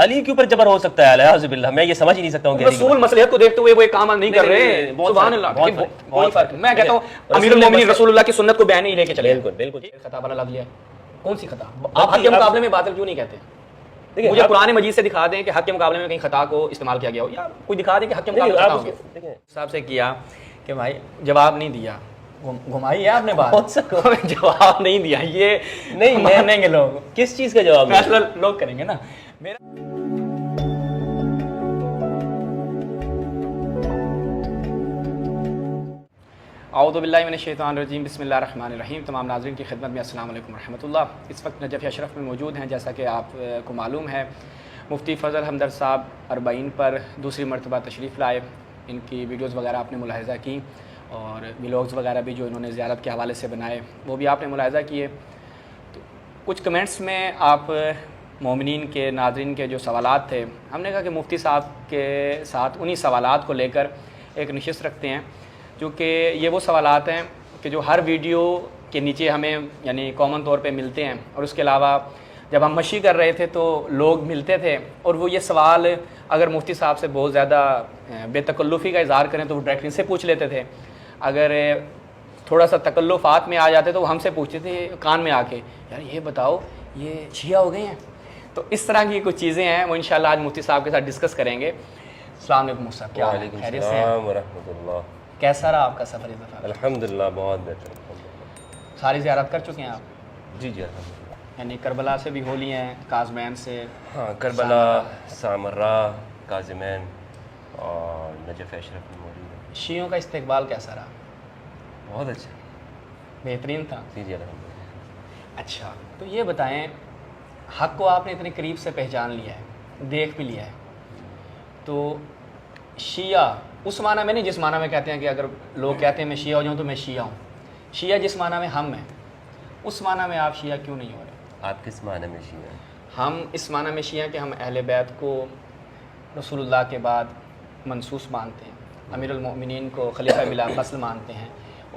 علی کے اوپر جبر ہو سکتا ہے؟ اعوذ باللہ، میں یہ سمجھ ہی نہیں سکتا ہوں کہ رسول مصلحت کو دیکھتے ہوئے وہ ایک کام نہیں کر رہے. سبحان اللہ. کوئی فرق. میں کہتا ہوں امیر المومنین رسول اللہ کی سنت کو بیان ہی لے کے چلے. بالکل بالکل. خطا بنا لگ لیا. کون سی خطا؟ آپ حق کے مقابلے میں باطل کیوں نہیں کہتے؟ مجھے قرآن مجید سے دکھا دیں کہ حق کے مقابلے میں کہیں خطا کو استعمال کیا گیا ہو، یا کوئی دکھا دیں کہ حق کے مقابلے میں خطا ہو گیا. صاحب سے کیا کہ بھائی جواب نہیں دیا، گھمائی ہے آپ نے بات. جواب نہیں دیا، یہ نہیں مانیں گے لوگ. کس چیز کا جواب؟ فیصلہ لوگ کریں گے نا. اعوذ باللہ من الشیطان الرجیم، بسم اللہ الرحمن الرحیم. تمام ناظرین کی خدمت میں السلام علیکم ورحمۃ اللہ. اس وقت نجف اشرف میں موجود ہیں. جیسا کہ آپ کو معلوم ہے، مفتی فضل ہمدرد صاحب 40 پر دوسری مرتبہ تشریف لائے. ان کی ویڈیوز وغیرہ آپ نے ملاحظہ کی، اور ولاگز وغیرہ بھی جو انہوں نے زیارت کے حوالے سے بنائے وہ بھی آپ نے ملاحظہ کیے. تو کچھ کمنٹس میں آپ مومنین کے، ناظرین کے جو سوالات تھے، ہم نے کہا کہ مفتی صاحب کے ساتھ انہی سوالات کو لے کر ایک نشست رکھتے ہیں، کیونکہ یہ وہ سوالات ہیں کہ جو ہر ویڈیو کے نیچے ہمیں یعنی کامن طور پہ ملتے ہیں. اور اس کے علاوہ جب ہم مشی کر رہے تھے تو لوگ ملتے تھے، اور وہ یہ سوال اگر مفتی صاحب سے بہت زیادہ بے تکلفی کا اظہار کریں تو وہ ڈائریکٹلی سے پوچھ لیتے تھے. اگر تھوڑا سا تکلفات میں آ جاتے تو وہ ہم سے پوچھتے تھے کان میں آ کے، یار یہ بتاؤ یہ شیعہ ہو گئے ہیں. تو اس طرح کی کچھ چیزیں ہیں، وہ انشاءاللہ آج مفتی صاحب کے ساتھ ڈسکس کریں گے. السلام علیکم صاحب. کیا وعلیکم السلام ورحمۃ اللہ. کیسا رہا آپ کا سفر اس دفعہ؟ الحمدللہ بہت بہتر. ساری زیارت کر چکے ہیں آپ؟ جی جی الحمدللہ. یعنی کربلا سے بھی ہو لی ہیں، کاظمین سے؟ ہاں، کربلا، سامرا، کاظمین اور نجف اشرف میں موجود ہے. شیعوں کا استقبال کیسا رہا؟ بہت اچھا، بہترین تھا. جی جی الحمدللہ. اچھا، تو یہ بتائیں، حق کو آپ نے اتنے قریب سے پہچان لیا ہے، دیکھ بھی لیا ہے، تو شیعہ اس معنی میں نہیں جس معنی میں کہتے ہیں کہ اگر لوگ کہتے ہیں میں شیعہ ہو جاؤں تو میں شیعہ ہوں. شیعہ جس معنی میں ہم ہیں، اس معنی میں آپ شیعہ کیوں نہیں ہو رہے؟ آپ کس معنی میں شیعہ ہیں؟ ہم اس معنی میں شیعہ کہ ہم اہل بیت کو رسول اللہ کے بعد منصوص مانتے ہیں، امیر المؤمنین کو خلیفہ بلا فصل مانتے ہیں،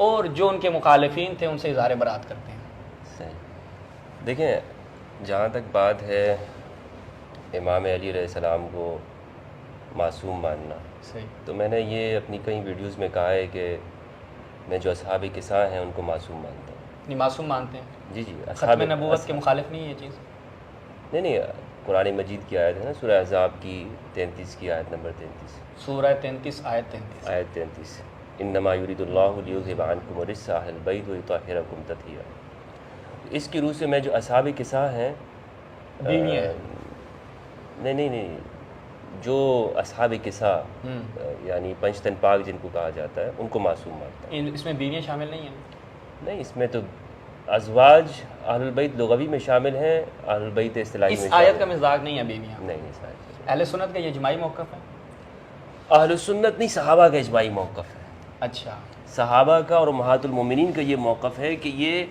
اور جو ان کے مخالفین تھے ان سے اظہار برات کرتے ہیں. صحیح. دیکھیں، جہاں تک بات ہے امام علی علیہ السلام کو معصوم ماننا، صحیح، تو میں نے یہ اپنی کئی ویڈیوز میں کہا ہے کہ میں جو اصحاب کساں ہیں ان کو معصوم مانتا ہوں. نہیں معصوم مانتے ہیں؟ جی جی. ختم نبوت کے مخالف نہیں ہے یہ چیز؟ نہیں، قرآن مجید کی آیت ہے نا، سورہ احزاب کی 33 کی آیت نمبر 33. سورہ 33 آیت 33. آیت 33. انما یرید اللہ لیذھب عنکم الرجس اہل البیت ویطہرکم تطہیرا. اس کی روح سے میں جو اصحاب کساں ہیں، بیوی ہیں؟ نہیں، جو اصحاب کساں یعنی پنج تن پاک جن کو کہا جاتا ہے، ان کو معصوم مانتا ہوں. اس میں بیویاں شامل نہیں ہیں؟ نہیں، اس میں تو ازواج اہل البیت لغوی میں شامل ہیں، اہل البیت اصطلاحی میں اس آیت کا مزاق نہیں ہے بیویاں؟ نہیں، اس آیت کا اہل سنت کا یہ اجماعی موقف ہے؟ اہل السنت نہیں، صحابہ کا اجماعی موقف ہے. اچھا، صحابہ کا اور امہات المومنین کا یہ موقف ہے کہ یہ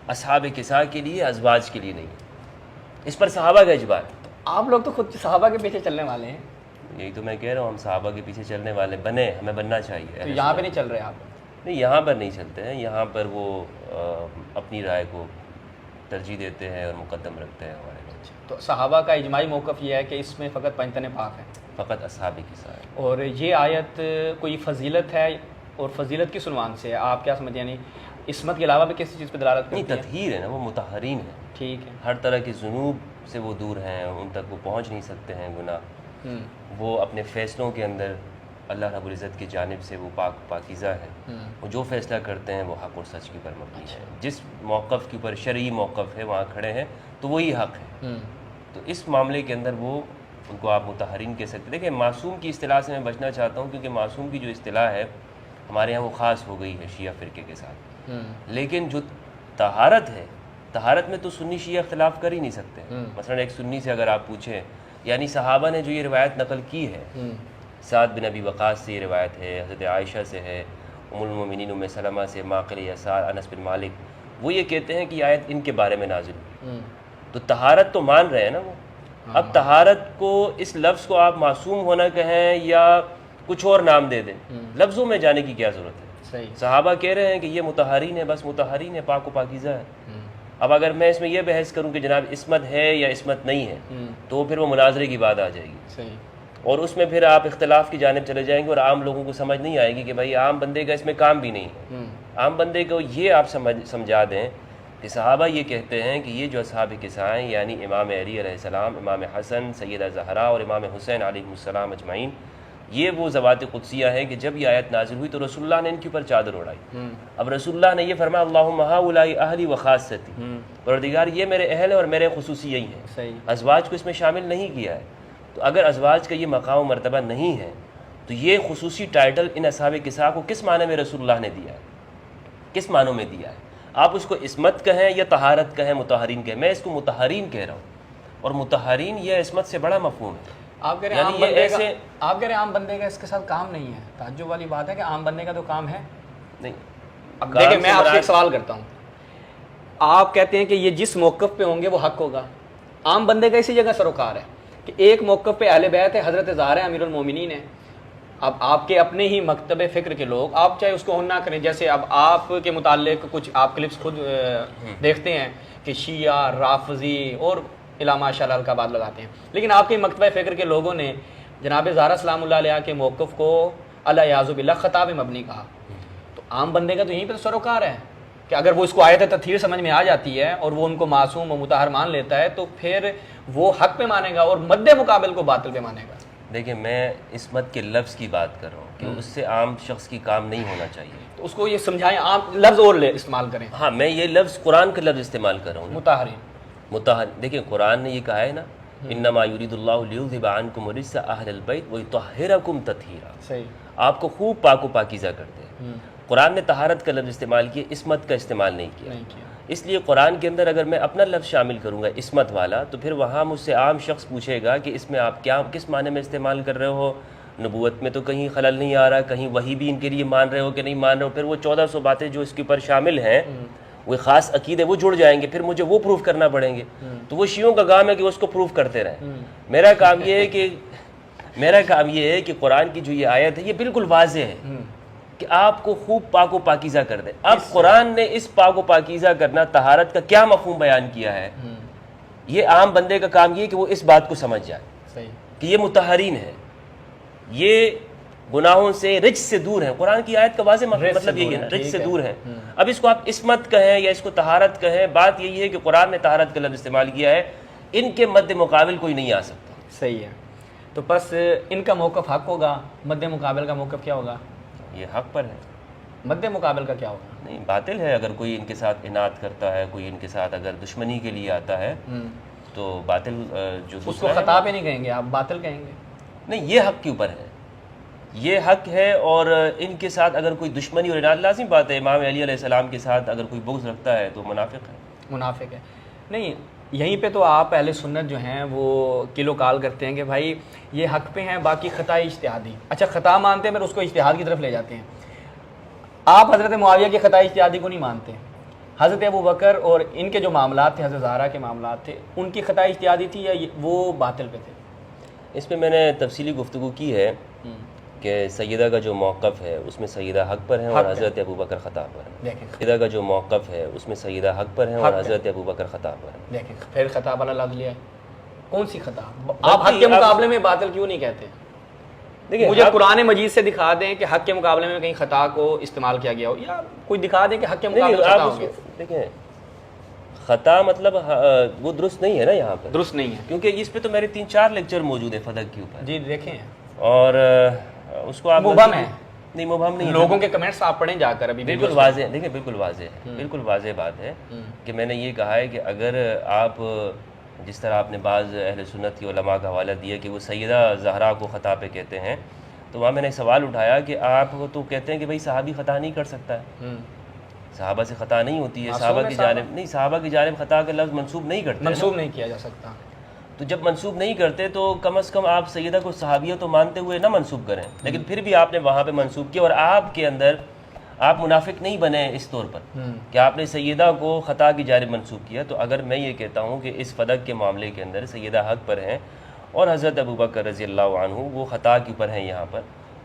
اصحاب کساں کے لیے، ازواج کے لیے نہیں. اس پر صحابہ کا اجماع ہے. آپ لوگ تو خود صحابہ کے پیچھے چلنے والے ہیں. یہی تو میں کہہ رہا ہوں، ہم صحابہ کے پیچھے چلنے والے بنے، ہمیں بننا چاہیے. تو یہاں پہ نہیں چل رہے آپ؟ نہیں، یہاں پر نہیں چلتے ہیں. یہاں پر وہ اپنی رائے کو ترجیح دیتے ہیں اور مقدم رکھتے ہیں ہمارے لیے. تو صحابہ کا اجماعی موقف یہ ہے کہ اس میں فقط پنجتن پاک ہے، فقط اصحاب کساں ہے. اور یہ آیت کوئی فضیلت ہے، اور فضیلت کس عنوان سے ہے؟ آپ کیا سمجھتے ہیں؟ یعنی عصمت کے علاوہ بھی کسی چیز پہ دلالت نہیں، کرتی ہے؟ تطہیر ہے نا، وہ مطہرین ہیں. ٹھیک ہے. ہر طرح کی ذنوب سے وہ دور ہیں، ان تک وہ پہنچ نہیں سکتے ہیں گناہ. وہ اپنے فیصلوں کے اندر اللہ رب العزت کی جانب سے وہ پاکیزہ ہے. وہ جو فیصلہ کرتے ہیں وہ حق اور سچ کے اوپر مبنی ہے. جس موقف کے اوپر شرعی موقف ہے وہاں کھڑے ہیں تو وہی حق ہے. تو اس معاملے کے اندر وہ ان کو آپ مطہرین کہہ سکتے. دیکھیں، معصوم کی اصطلاح سے میں بچنا چاہتا ہوں، کیونکہ معصوم کی جو اصطلاح ہے ہمارے یہاں وہ خاص ہو گئی ہے شیعہ فرقے کے ساتھ. لیکن جو طہارت ہے، طہارت میں تو سنی شیعہ اختلاف کر ہی نہیں سکتے. مثلا ایک سنی سے اگر آپ پوچھیں، یعنی صحابہ نے جو یہ روایت نقل کی ہے، سعد بن ابی وقاص سے یہ روایت ہے، حضرت عائشہ سے ہے، ام المومنین ام سلمہ سے، معقل یسار، انس بن مالک، وہ یہ کہتے ہیں کہ یہ آیت ان کے بارے میں نازل ہوئی. تو طہارت تو مان رہے ہیں نا وہ. اب طہارت کو، اس لفظ کو آپ معصوم ہونا کہیں یا کچھ اور نام دے دیں، لفظوں میں جانے کی کیا ضرورت ہے؟ صحیح. صحابہ کہہ رہے ہیں کہ یہ مطہرین ہے، بس مطہرین ہے، پاک و پاکیزہ ہے. اب اگر میں اس میں یہ بحث کروں کہ جناب عصمت ہے یا عصمت نہیں ہے تو پھر وہ مناظرے کی بات آ جائے گی صحیح، اور اس میں پھر آپ اختلاف کی جانب چلے جائیں گے اور عام لوگوں کو سمجھ نہیں آئے گی کہ بھائی عام بندے کا اس میں کام بھی نہیں ہے. عام بندے کو یہ آپ سمجھا دیں کہ صحابہ یہ کہتے ہیں کہ یہ جو اصحاب کساء ہیں یعنی امام علی علیہ السلام، امام حسن، سیدہ زہرا اور امام حسین علیہ السلام اجمعین، یہ وہ ذوات قدسیہ ہیں کہ جب یہ آیت نازل ہوئی تو رسول اللہ نے ان کے اوپر چادر اڑائی. اب رسول اللہ نے یہ فرمایا اللہم ہؤلاء اہلی و خاصتی، پروردگار یہ میرے اہل اور میرے خصوصی یہی ہیں. صحیح، ازواج کو اس میں شامل نہیں کیا ہے. تو اگر ازواج کا یہ مقام و مرتبہ نہیں ہے تو یہ خصوصی ٹائٹل ان اصحاب کساء کو کس معنی میں رسول اللہ نے دیا ہے، کس معنوں میں دیا ہے؟ آپ اس کو عصمت کہیں یا طہارت کہیں، مطہرین کہیں. میں اس کو مطہرین کہہ رہا ہوں، اور مطہرین یہ عصمت سے بڑا مفہوم ہے. آپ کہہ رہے ہیں عام بندے کا، آپ کہہ رہے ہیں عام بندے کا اس کے ساتھ کام نہیں ہے. تعجب والی بات ہے کہ عام بندے کا تو کام ہے نہیں. اب دیکھیں میں آپ سے ایک سوال کرتا ہوں، آپ کہتے ہیں کہ یہ جس موقف پہ ہوں گے وہ حق ہوگا. عام بندے کا اسی جگہ سروکار ہے کہ ایک موقف پہ اہل بیت ہے، حضرت زہرا امیر المومنین ہے. اب آپ کے اپنے ہی مکتب فکر کے لوگ، آپ چاہے اس کو نہ کریں، جیسے اب آپ کے متعلق کچھ آپ کلپس خود دیکھتے ہیں کہ شیعہ، رافضی اور الا ماشاء اللہ القابات لگاتے ہیں، لیکن آپ کے مکتبہ فکر کے لوگوں نے جناب زہرا سلام اللہ علیہ کے موقف کو الیاذ باللہ خطاب مبنی کہا. تو عام بندے کا تو یہیں پہ سروکار ہے کہ اگر وہ اس کو آیت تطہیر سمجھ میں آ جاتی ہے اور وہ ان کو معصوم و مطہر مان لیتا ہے تو پھر وہ حق پہ مانے گا اور مد مقابل کو باطل پہ مانے گا. دیکھیں میں عصمت کے لفظ کی بات کر رہا ہوں کہ اس سے عام شخص کی کام نہیں ہونا چاہیے. تو اس کو یہ سمجھائیں، عام لفظ اور استعمال کریں. ہاں میں یہ لفظ قرآن کا لفظ استعمال کر رہا ہوں. مطہرین، دیکھیں قرآن نے یہ کہا ہے نا انما یرید اللہ لیذھب عنکم الرجس اہل البیت ویطہرکم تطہیرا. صحیح، آپ کو خوب پاک و پاکیزہ کرتے ہیں. قرآن نے طہارت کا لفظ استعمال کیا، عصمت کا استعمال نہیں کیا. اس لیے قرآن کے اندر اگر میں اپنا لفظ شامل کروں گا عصمت والا تو پھر وہاں مجھ سے عام شخص پوچھے گا کہ اس میں آپ کیا کس معنی میں استعمال کر رہے ہو، نبوت میں تو کہیں خلل نہیں آ رہا، کہیں وہی بھی ان کے لیے مان رہے ہو کہ نہیں مان رہے ہو. پھر وہ 1400 باتیں جو اس کے اوپر شامل ہیں، وہ خاص عقیدے وہ جڑ جائیں گے، پھر مجھے وہ پروف کرنا پڑیں گے. تو وہ شیعوں کا کام ہے کہ وہ اس کو پروف کرتے رہیں. میرا کام یہ ہے کہ قرآن کی جو یہ آیت ہے یہ بالکل واضح ہے کہ آپ کو خوب پاک و پاکیزہ کر دے. اب قرآن نے اس پاک و پاکیزہ کرنا، طہارت کا کیا مفہوم بیان کیا ہے؟ یہ عام بندے کا کام یہ کہ وہ اس بات کو سمجھ جائے کہ یہ مطہرین ہے، یہ گناہوں سے، رجس سے دور ہیں. قرآن کی آیت کا واضح مطلب یہی ہے نا، رجس سے دور ہیں. اب اس کو آپ عصمت کہیں یا اس کو طہارت کہیں، بات یہی ہے کہ قرآن نے طہارت کا لفظ استعمال کیا ہے، ان کے مد مقابل کوئی نہیں آ سکتا. صحیح ہے. تو بس ان کا موقف حق ہوگا، مد مقابل کا موقف کیا ہوگا؟ یہ حق پر ہے. مد مقابل کا کیا ہوگا؟ نہیں، باطل ہے. اگر کوئی ان کے ساتھ عناد کرتا ہے، کوئی ان کے ساتھ اگر دشمنی کے لیے آتا ہے تو باطل جو اس کو خطا پہ نہیں کہیں گے آپ، باطل کہیں گے. نہیں، یہ حق کے اوپر ہے، یہ حق ہے. اور ان کے ساتھ اگر کوئی دشمنی اور عناد، لازم بات ہے امام علی علیہ السلام کے ساتھ اگر کوئی بغض رکھتا ہے تو منافق ہے. منافق ہے. نہیں، یہیں پہ تو آپ اہل سنت جو ہیں وہ کلو کال کرتے ہیں کہ بھائی یہ حق پہ ہیں، باقی خطا اجتہادی. اچھا خطا مانتے ہیں پھر اس کو اجتہاد کی طرف لے جاتے ہیں. آپ حضرت معاویہ کی خطا اجتہادی کو نہیں مانتے. حضرت ابو بکر اور ان کے جو معاملات تھے، حضرت زہرا کے معاملات تھے، ان کی خطا اجتہادی تھی یا وہ باطل پہ تھے؟ اس پہ میں نے تفصیلی گفتگو کی ہے کہ سیدہ کا جو موقف ہے اس میں سیدہ حق پر ہیں اور حضرت ابو بکر خطا پر ہیں. سیدہ کا جو موقف ہے اس میں سیدہ حق پر ہیں اور حضرت ابو بکر خطا پر ہیں. دیکھیں پھر خطا والا لفظ لیا ہے، کون سی خطا؟ آپ حق کے مقابلے میں باطل کیوں نہیں کہتے؟ مجھے قرآن مجید سے دکھا دیں کہ حق کے مقابلے میں کہیں خطا کو استعمال کیا گیا ہو، یا کوئی دکھا دیں کہ حق کے مقابلے میں خطا ہو گیا. دیکھیں خطا مطلب وہ درست نہیں ہے نا، یہاں پر درست نہیں ہے، کیونکہ اس پہ تو میرے 3-4 لیکچر موجود ہیں فدق کے اوپر. جی دیکھیں، اور اس کو آپ مبہم ہے. نہیں مبہم نہیں، لوگوں کے کمنٹس آپ پڑھیں جا کر. ابھی بالکل واضح ہے. دیکھیں بالکل واضح ہے، بالکل واضح بات ہے کہ میں نے یہ کہا ہے کہ اگر آپ جس طرح آپ نے بعض اہل سنت کی علماء کا حوالہ دیا کہ وہ سیدہ زہرا کو خطا پہ کہتے ہیں، تو وہاں میں نے سوال اٹھایا کہ آپ تو کہتے ہیں کہ بھائی صحابی خطا نہیں کر سکتا ہے، صحابہ سے خطا نہیں ہوتی ہے، صحابہ کی جانب نہیں، صحابہ کی جانب خطا کا لفظ منسوب نہیں کرتے، منسوب نہیں کیا جا سکتا. تو جب منسوب نہیں کرتے تو کم از کم آپ سیدہ کو صحابیہ تو مانتے ہوئے نہ منسوب کریں. لیکن پھر بھی آپ نے وہاں پہ منسوب کیا، اور آپ کے اندر آپ منافق نہیں بنے اس طور پر کہ آپ نے سیدہ کو خطا کی جانب منسوب کیا. تو اگر میں یہ کہتا ہوں کہ اس فدق کے معاملے کے اندر سیدہ حق پر ہیں اور حضرت ابو بکر رضی اللہ عنہ وہ خطا کے اوپر ہیں یہاں پر،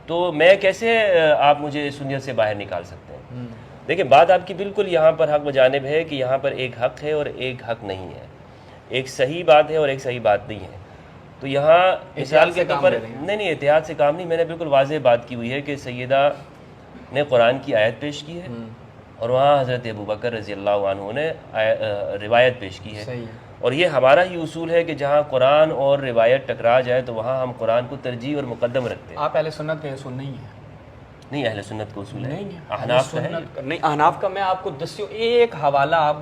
تو میں کیسے آپ مجھے سنت سے باہر نکال سکتے ہیں؟ دیکھیں بات آپ کی بالکل یہاں پر حق بجانب ہے کہ یہاں پر ایک حق ہے اور ایک حق نہیں ہے، ایک صحیح بات ہے اور ایک صحیح بات نہیں ہے. تو یہاں مثال کے طور پر نہیں احتیاط سے کام نہیں، میں نے بالکل واضح بات کی ہوئی ہے کہ سیدہ نے قرآن کی آیت پیش کی ہے اور وہاں حضرت ابوبکر رضی اللہ عنہ نے روایت پیش کی ہے. اور یہ ہمارا ہی اصول ہے کہ جہاں قرآن اور روایت ٹکرا جائے تو وہاں ہم قرآن کو ترجیح اور مقدم رکھتے ہیں. آپ اہل سنت کا اصول نہیں ہے؟ نہیں، اہل سنت کا اصول ہے، احناف کا ہے. نہیں، احناف کا میں آپ کو دسیوں ایک حوالہ آپ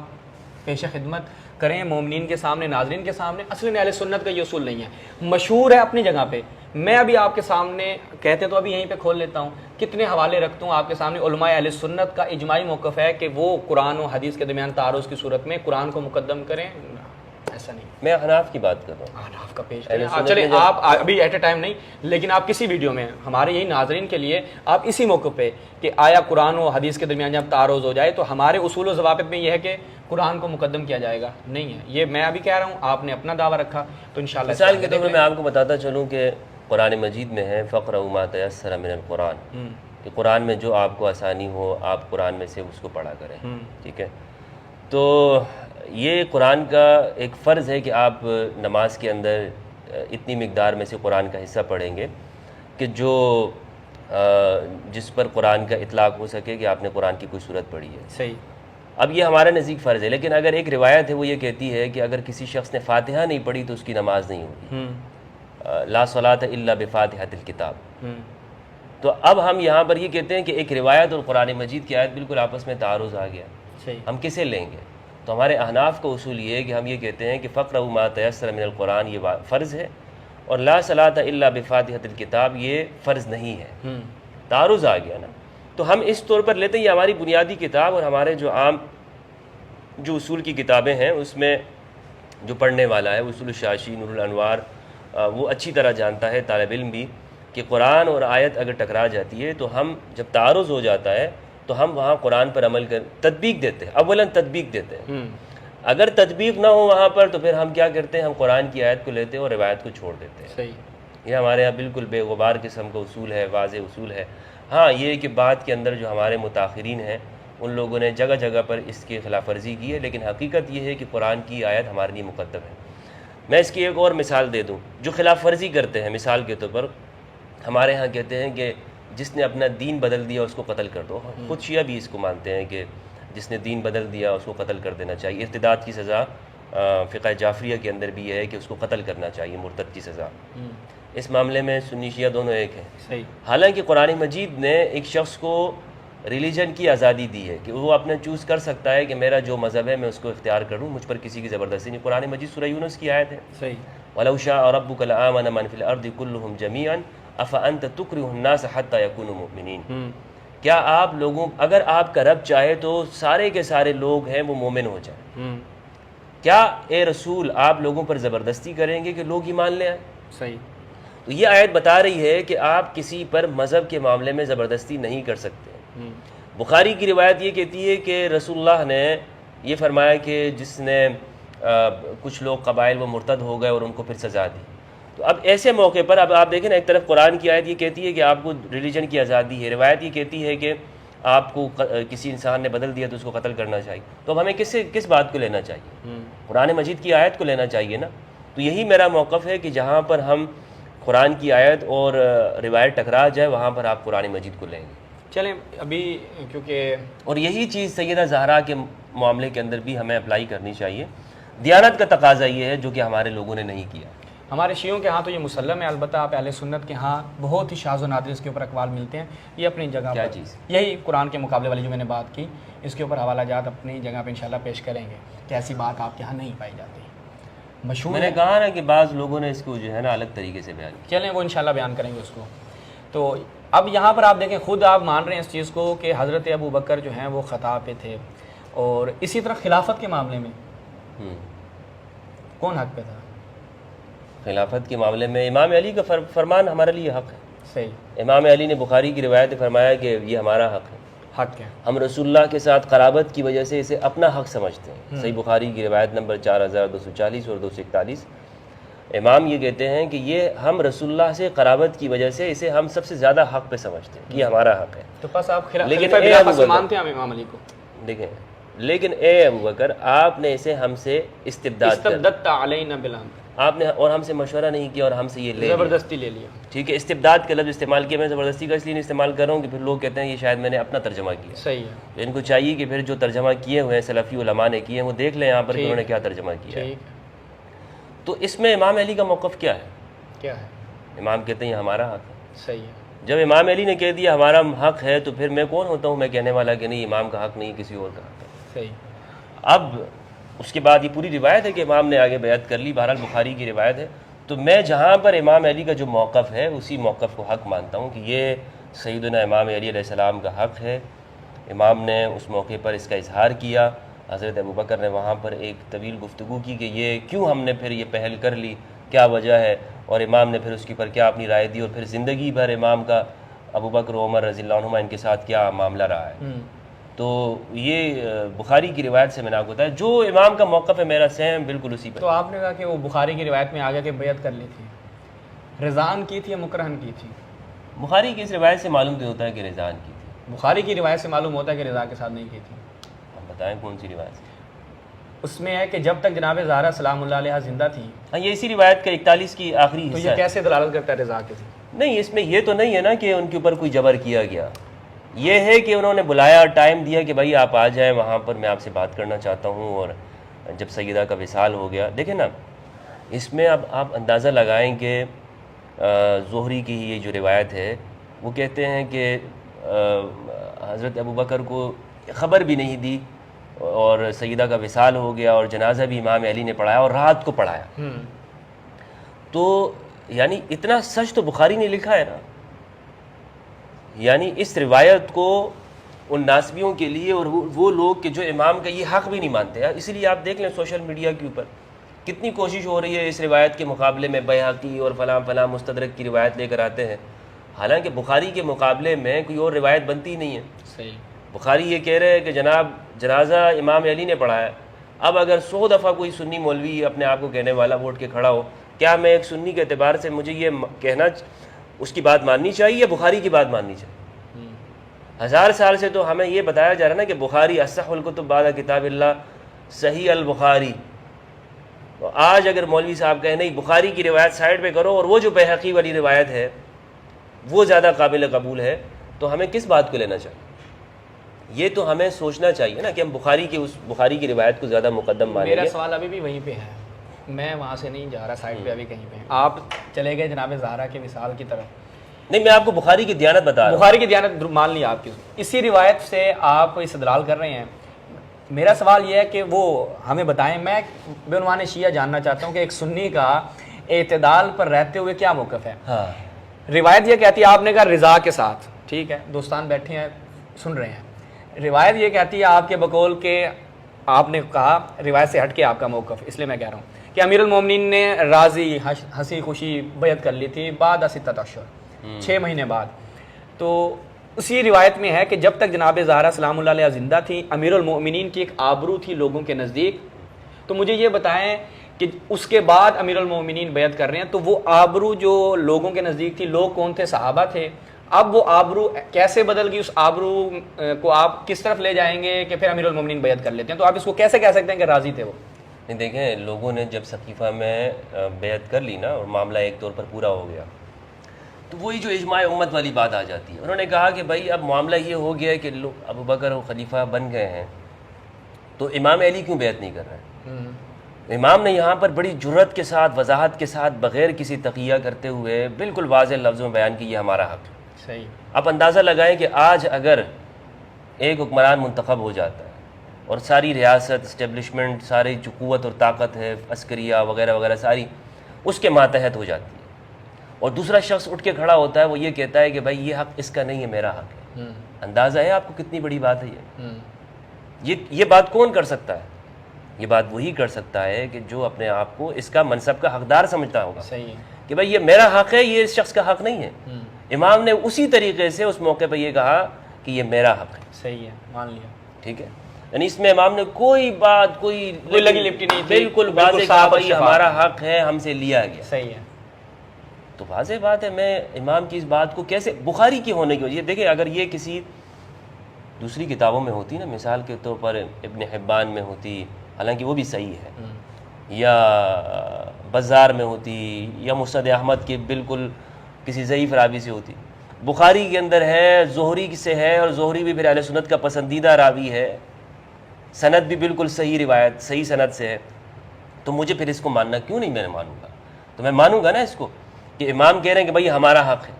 پیش خدمت کریں مومنین کے سامنے، ناظرین کے سامنے. اصل اہل سنت کا یہ اصول نہیں ہے، مشہور ہے اپنی جگہ پہ. میں ابھی آپ کے سامنے کہتے تو ابھی یہیں پہ کھول لیتا ہوں، کتنے حوالے رکھتا ہوں آپ کے سامنے. علماء اہل سنت کا اجماعی موقف ہے کہ وہ قرآن و حدیث کے درمیان تعارض کی صورت میں قرآن کو مقدم کریں. ایسا نہیں، میں احناف کی بات کر رہا ہوں. احناف کا پیش کریں. چلیں آپ ابھی ایٹ اے ٹائم نہیں، لیکن آپ کسی ویڈیو میں ہمارے یہی ناظرین کے لیے آپ اسی موقع پہ کہ آیا قرآن و حدیث کے درمیان جب تعارض ہو جائے تو ہمارے اصول و ضوابط میں یہ ہے کہ قرآن کو مقدم کیا جائے گا. نہیں ہے، یہ میں ابھی کہہ رہا ہوں، آپ نے اپنا دعویٰ رکھا تو انشاءاللہ. مثال کے طور پر میں آپ کو بتاتا چلوں کہ قرآن مجید میں ہے فَقْرَؤْا مَا تَيَسَّرَ مِنَ الْقُرْآنِ، کہ قرآن میں جو آپ کو آسانی ہو آپ قرآن میں سے اس کو پڑھا کریں. ٹھیک ہے، تو یہ قرآن کا ایک فرض ہے کہ آپ نماز کے اندر اتنی مقدار میں سے قرآن کا حصہ پڑھیں گے کہ جو جس پر قرآن کا اطلاق ہو سکے کہ آپ نے قرآن کی کوئی صورت پڑھی ہے. صحیح. اب یہ ہمارے نزدیک فرض ہے، لیکن اگر ایک روایت ہے وہ یہ کہتی ہے کہ اگر کسی شخص نے فاتحہ نہیں پڑھی تو اس کی نماز نہیں ہوگی. لا صلاۃ الا بفاتحۃ الکتاب. تو اب ہم یہاں پر یہ کہتے ہیں کہ ایک روایت اور قرآن مجید کی آیت بالکل آپس میں تعارض آ گیا. ہم کسے لیں گے؟ تو ہمارے احناف کا اصول یہ ہے کہ ہم یہ کہتے ہیں کہ فَقْرَؤْا مَا تَيَسَّرَ مِنَ الْقُرْآنِ یہ فرض ہے اور لا صلاۃ الا بفاتحۃ الکتاب یہ فرض نہیں ہے. تعارض آ گیا نا، تو ہم اس طور پر لیتے ہیں یہ ہماری بنیادی کتاب اور ہمارے جو عام جو اصول کی کتابیں ہیں اس میں جو پڑھنے والا ہے اصول الشاشی، نور الانوار، وہ اچھی طرح جانتا ہے طالب علم بھی کہ قرآن اور آیت اگر ٹکرا جاتی ہے تو ہم جب تعارض ہو جاتا ہے تو ہم وہاں قرآن پر عمل کر تطبیق دیتے ہیں. اولاً تطبیق دیتے ہیں. اگر تطبیق نہ ہو وہاں پر تو پھر ہم کیا کرتے ہیں؟ ہم قرآن کی آیت کو لیتے ہیں اور روایت کو چھوڑ دیتے ہیں. صحیح. یہ ہمارے یہاں بالکل بے غبار قسم کا اصول ہے، واضح اصول ہے. ہاں یہ کہ بات کے اندر جو ہمارے متاخرین ہیں ان لوگوں نے جگہ جگہ پر اس کی خلاف ورزی کی ہے، لیکن حقیقت یہ ہے کہ قرآن کی آیت ہمارے لیے مقدم ہے. میں اس کی ایک اور مثال دے دوں. جو خلاف ورزی کرتے ہیں، مثال کے طور پر ہمارے ہاں کہتے ہیں کہ جس نے اپنا دین بدل دیا اس کو قتل کر دو. خود شیعہ بھی اس کو مانتے ہیں کہ جس نے دین بدل دیا اس کو قتل کر دینا چاہیے. ارتداد کی سزا فقہ جعفریہ کے اندر بھی یہ ہے کہ اس کو قتل کرنا چاہیے، مرتد کی سزا. اس معاملے میں سنی شیعہ دونوں ایک ہیں. صحیح. حالانکہ قرآن مجید نے ایک شخص کو ریلیجن کی آزادی دی ہے کہ وہ اپنا چوز کر سکتا ہے کہ میرا جو مذہب ہے میں اس کو اختیار کروں، مجھ پر کسی کی زبردستی نہیں. قرآن مجید سورہ یونس کی آیت ہے. صحیح. وَلَوْ شَاءَ رَبُّكَ لَآمَنَ مَنْ فِي الْأَرْضِ كُلُّهُمْ جَمِيعًا أَفَأَنْتَ تُكْرِهُ النَّاسَ حَتَّى يَكُونُوا مُؤْمِنِينَ. کیا آپ لوگوں اگر آپ کا رب چاہے تو سارے کے سارے لوگ ہیں وہ مومن ہو جائیں؟ کیا اے رسول آپ لوگوں پر زبردستی کریں گے کہ لوگ ایمان لے آئیں؟ صحیح. تو یہ آیت بتا رہی ہے کہ آپ کسی پر مذہب کے معاملے میں زبردستی نہیں کر سکتے. بخاری کی روایت یہ کہتی ہے کہ رسول اللہ نے یہ فرمایا کہ جس نے کچھ لوگ قبائل وہ مرتد ہو گئے اور ان کو پھر سزا دی. تو اب ایسے موقع پر اب آپ دیکھیں نا، ایک طرف قرآن کی آیت یہ کہتی ہے کہ آپ کو ریلیجن کی آزادی ہے، روایت یہ کہتی ہے کہ آپ کو کسی انسان نے بدل دیا تو اس کو قتل کرنا چاہیے. تو اب ہمیں کس بات کو لینا چاہیے؟ قرآن مجید کی آیت کو لینا چاہیے نا. تو یہی میرا موقف ہے کہ جہاں پر ہم قرآن کی آیت اور روایت ٹکرا جائے وہاں پر آپ قرآن مجید کو لیں گے. چلیں ابھی کیونکہ اور یہی چیز سیدہ زہرا کے معاملے کے اندر بھی ہمیں اپلائی کرنی چاہیے. دیانت کا تقاضا یہ ہے جو کہ ہمارے لوگوں نے نہیں کیا. ہمارے شیعوں کے ہاں تو یہ مسلم ہے، البتہ آپ اہل سنت کے ہاں بہت ہی شاذ و نادر اس کے اوپر اقوال ملتے ہیں. یہ اپنی جگہ کیا پر چیز؟ یہی قرآن کے مقابلے والی جو میں نے بات کی، اس کے اوپر حوالہ جات اپنی جگہ پہ انشاءاللہ پیش کریں گے کہ ایسی بات آپ کے ہاں نہیں پائی جاتی. مشہور میں نے کہا نا کہ بعض لوگوں نے اس کو جو ہے نا الگ طریقے سے بیان کیا. چلیں وہ انشاءاللہ بیان کریں گے اس کو. تو اب یہاں پر آپ دیکھیں خود آپ مان رہے ہیں اس چیز کو کہ حضرت ابو بکر جو ہیں وہ خطا پہ تھے، اور اسی طرح خلافت کے معاملے میں کون حق پہ تھا؟ خلافت کے معاملے میں امام علی کا فرمان ہمارے لیے حق ہے. صحیح. امام علی نے بخاری کی روایت میں فرمایا کہ یہ ہمارا حق ہے. حق ہے. ہم رسول اللہ کے ساتھ قرابت کی وجہ سے اسے اپنا حق سمجھتے ہیں. صحیح بخاری کی روایت نمبر 4240 اور 241. امام یہ کہتے ہیں کہ یہ ہم رسول اللہ سے قرابت کی وجہ سے اسے ہم سب سے زیادہ حق پہ سمجھتے ہیں کہ یہ ہمارا حق ہے. تو پس آپ لیکن مانتے ہیں امام علی کو. دیکھیں لیکن اے ابو بکر آپ نے اسے ہم سے استبدت علینا بالامر، آپ نے اور ہم سے مشورہ نہیں کیا اور ہم سے یہ زبردستی لے لیا. ٹھیک ہے، استبداد کا لفظ استعمال کیا. میں زبردستی کا اس لیے نہیں استعمال کر رہا ہوں کہ پھر لوگ کہتے ہیں یہ شاید میں نے اپنا ترجمہ کیا. صحیح ہے. ان کو چاہیے کہ پھر جو ترجمہ کیے ہوئے ہیں سلفی علماء نے کیے ہیں وہ دیکھ لیں یہاں پر کہ انہوں نے کیا ترجمہ کیا ہے. تو اس میں امام علی کا موقف کیا ہے؟ کیا ہے؟ امام کہتے ہیں یہ ہمارا حق ہے. صحیح ہے. جب امام علی نے کہہ دیا ہمارا حق ہے تو پھر میں کون ہوتا ہوں میں کہنے والا کہ نہیں امام کا حق نہیں کسی اور کا حق ہے. صحیح. اب اس کے بعد یہ پوری روایت ہے کہ امام نے آگے بیعت کر لی، بہرحال بخاری کی روایت ہے. تو میں جہاں پر امام علی کا جو موقف ہے اسی موقف کو حق مانتا ہوں کہ یہ سیدنا امام علی علیہ السلام کا حق ہے. امام نے اس موقع پر اس کا اظہار کیا. حضرت ابوبکر نے وہاں پر ایک طویل گفتگو کی کہ یہ کیوں ہم نے پھر یہ پہل کر لی، کیا وجہ ہے، اور امام نے پھر اس کے پر کیا اپنی رائے دی، اور پھر زندگی بھر امام کا ابوبکر و عمر رضی اللہ عنہما ان کے ساتھ کیا معاملہ رہا ہے. تو یہ بخاری کی روایت سے میں نے آپ کو بتایا جو امام کا موقف ہے میرا سیم بالکل اسی پہ. تو آپ نے کہا کہ وہ بخاری کی روایت میں آگے کے بیعت کر لی تھی، رضان کی تھی یا مکرہن کی تھی؟ بخاری کی اس روایت سے معلوم تو ہوتا ہے کہ رضان کی تھی. بخاری کی روایت سے معلوم ہوتا ہے کہ رضا کے ساتھ نہیں کی تھی. آپ بتائیں کون سی روایت سے؟ اس میں ہے کہ جب تک جناب زہرا سلام اللہ علیہ زندہ تھی. ہاں یہ اسی روایت کا 41 کی آخری تو حصہ یہ کیسے دلالت کرتا ہے رضا کے؟ نہیں اس میں یہ تو نہیں ہے نا کہ ان کے اوپر کوئی جبر کیا گیا. یہ ہے کہ انہوں نے بلایا، ٹائم دیا کہ بھائی آپ آ جائیں وہاں پر، میں آپ سے بات کرنا چاہتا ہوں. اور جب سیدہ کا وصال ہو گیا، دیکھیں نا اس میں اب آپ اندازہ لگائیں کہ زہری کی یہ جو روایت ہے وہ کہتے ہیں کہ حضرت ابوبکر کو خبر بھی نہیں دی اور سیدہ کا وصال ہو گیا اور جنازہ بھی امام علی نے پڑھایا اور رات کو پڑھایا. تو یعنی اتنا سچ تو بخاری نے لکھا ہے نا. یعنی اس روایت کو ان ناسبیوں کے لیے اور وہ لوگ کہ جو امام کا یہ حق بھی نہیں مانتے ہیں، اسی لیے آپ دیکھ لیں سوشل میڈیا کے اوپر کتنی کوشش ہو رہی ہے اس روایت کے مقابلے میں بیہقی اور فلاں فلاں مستدرک کی روایت لے کر آتے ہیں، حالانکہ بخاری کے مقابلے میں کوئی اور روایت بنتی نہیں ہے. صحیح. بخاری یہ کہہ رہے ہیں کہ جناب جنازہ امام علی نے پڑھایا. اب اگر 100 دفعہ کوئی سنی مولوی اپنے آپ کو کہنے والا ووٹ کے کھڑا ہو، کیا میں ایک سنی کے اعتبار سے مجھے یہ کہنا اس کی بات ماننی چاہیے یا بخاری کی بات ماننی چاہیے؟ 1000 سال سے تو ہمیں یہ بتایا جا رہا ہے نا کہ بخاری اصح الکتب بعد کتاب اللہ صحیح البخاری. تو آج اگر مولوی صاحب کہیں نہیں بخاری کی روایت سائڈ پہ کرو اور وہ جو بیہقی والی روایت ہے وہ زیادہ قابل قبول ہے، تو ہمیں کس بات کو لینا چاہیے؟ یہ تو ہمیں سوچنا چاہیے نا کہ ہم بخاری کی روایت کو زیادہ مقدم مانیں گے. میرا سوال ابھی بھی وہیں پہ ہے، میں وہاں سے نہیں جا رہا، سائڈ پہ ابھی کہیں پہ. آپ چلے گئے جناب زہرا کے وصال کی طرف. نہیں میں آپ کو بخاری کی دیانت بتا رہا ہوں. بخاری کی دیانت مان لی آپ کی، اسی روایت سے آپ استدلال کر رہے ہیں. میرا سوال یہ ہے کہ وہ ہمیں بتائیں. میں بے عنوان شیعہ جاننا چاہتا ہوں کہ ایک سنی کا اعتدال پر رہتے ہوئے کیا موقف ہے. ہاں روایت یہ کہتی ہے، آپ نے کہا رضا کے ساتھ، ٹھیک ہے، دوستان بیٹھے ہیں سن رہے ہیں. روایت یہ کہتی ہے آپ کے بقول کہ آپ نے کہا روایت سے ہٹ کے آپ کا موقف، اس لیے میں کہہ رہا ہوں کہ امیر المومنین نے راضی ہنسی خوشی بیعت کر لی تھی بعد 6 اشہر، 6 مہینے بعد. تو اسی روایت میں ہے کہ جب تک جناب زہرا سلام اللہ علیہ زندہ تھی امیر المومنین کی ایک آبرو تھی لوگوں کے نزدیک. تو مجھے یہ بتائیں کہ اس کے بعد امیر المومنین بیعت کر رہے ہیں، تو وہ آبرو جو لوگوں کے نزدیک تھی، لوگ کون تھے؟ صحابہ تھے. اب وہ آبرو کیسے بدل گئی؟ اس آبرو کو آپ کس طرف لے جائیں گے کہ پھر امیر المومنین بیعت کر لیتے ہیں؟ تو آپ اس کو کیسے کہہ سکتے ہیں کہ راضی تھے وہ؟ نہیں دیکھیں لوگوں نے جب سقیفہ میں بیعت کر لی نا اور معاملہ ایک طور پر پورا ہو گیا تو وہی جو اجماع امت والی بات آ جاتی ہے. انہوں نے کہا کہ بھائی اب معاملہ یہ ہو گیا ہے کہ ابوبکر خلیفہ بن گئے ہیں تو امام علی کیوں بیعت نہیں کر رہے؟ امام نے یہاں پر بڑی جرت کے ساتھ وضاحت کے ساتھ بغیر کسی تقیہ کرتے ہوئے بالکل واضح لفظوں میں بیان کی یہ ہمارا حق ہے. صحیح. آپ اندازہ لگائیں کہ آج اگر ایک حکمران منتخب ہو جاتا ہے اور ساری ریاست اسٹیبلشمنٹ ساری جو قوت اور طاقت ہے عسکریہ وغیرہ وغیرہ ساری اس کے ماتحت ہو جاتی ہے اور دوسرا شخص اٹھ کے کھڑا ہوتا ہے، وہ یہ کہتا ہے کہ بھائی یہ حق اس کا نہیں ہے، میرا حق ہے. اندازہ ہے آپ کو کتنی بڑی بات ہے یہ بات کون کر سکتا ہے؟ یہ بات وہی کر سکتا ہے کہ جو اپنے آپ کو اس کا منصب کا حقدار سمجھتا ہوگا. صحیح ہے کہ بھائی یہ میرا حق ہے، یہ اس شخص کا حق نہیں ہے. امام نے اسی طریقے سے اس موقع پہ یہ کہا کہ یہ میرا حق ہے. صحیح ہے، مان لیا. ٹھیک ہے. یعنی اس میں امام نے کوئی بات کوئی لگی لپٹی نہیں تھی، بالکل واضح کہا بھائی ہمارا حق ہے، ہم سے لیا گیا. صحیح ہے. تو واضح بات ہے میں امام کی اس بات کو کیسے بخاری کی ہونے کی وجہ دیکھیں اگر یہ کسی دوسری کتابوں میں ہوتی نا، مثال کے طور پر ابن حبان میں ہوتی، حالانکہ وہ بھی صحیح ہے، یا بزار میں ہوتی، یا مسند احمد کے بالکل کسی ضعیف راوی سے ہوتی، بخاری کے اندر ہے، زہری سے ہے، اور زہری بھی پھر اہل سنت کا پسندیدہ راوی ہے، سند بھی بالکل صحیح روایت صحیح سند سے ہے، تو مجھے پھر اس کو ماننا کیوں نہیں میں مانوں گا؟ تو میں مانوں گا نا اس کو کہ امام کہہ رہے ہیں کہ بھائی ہمارا حق ہے.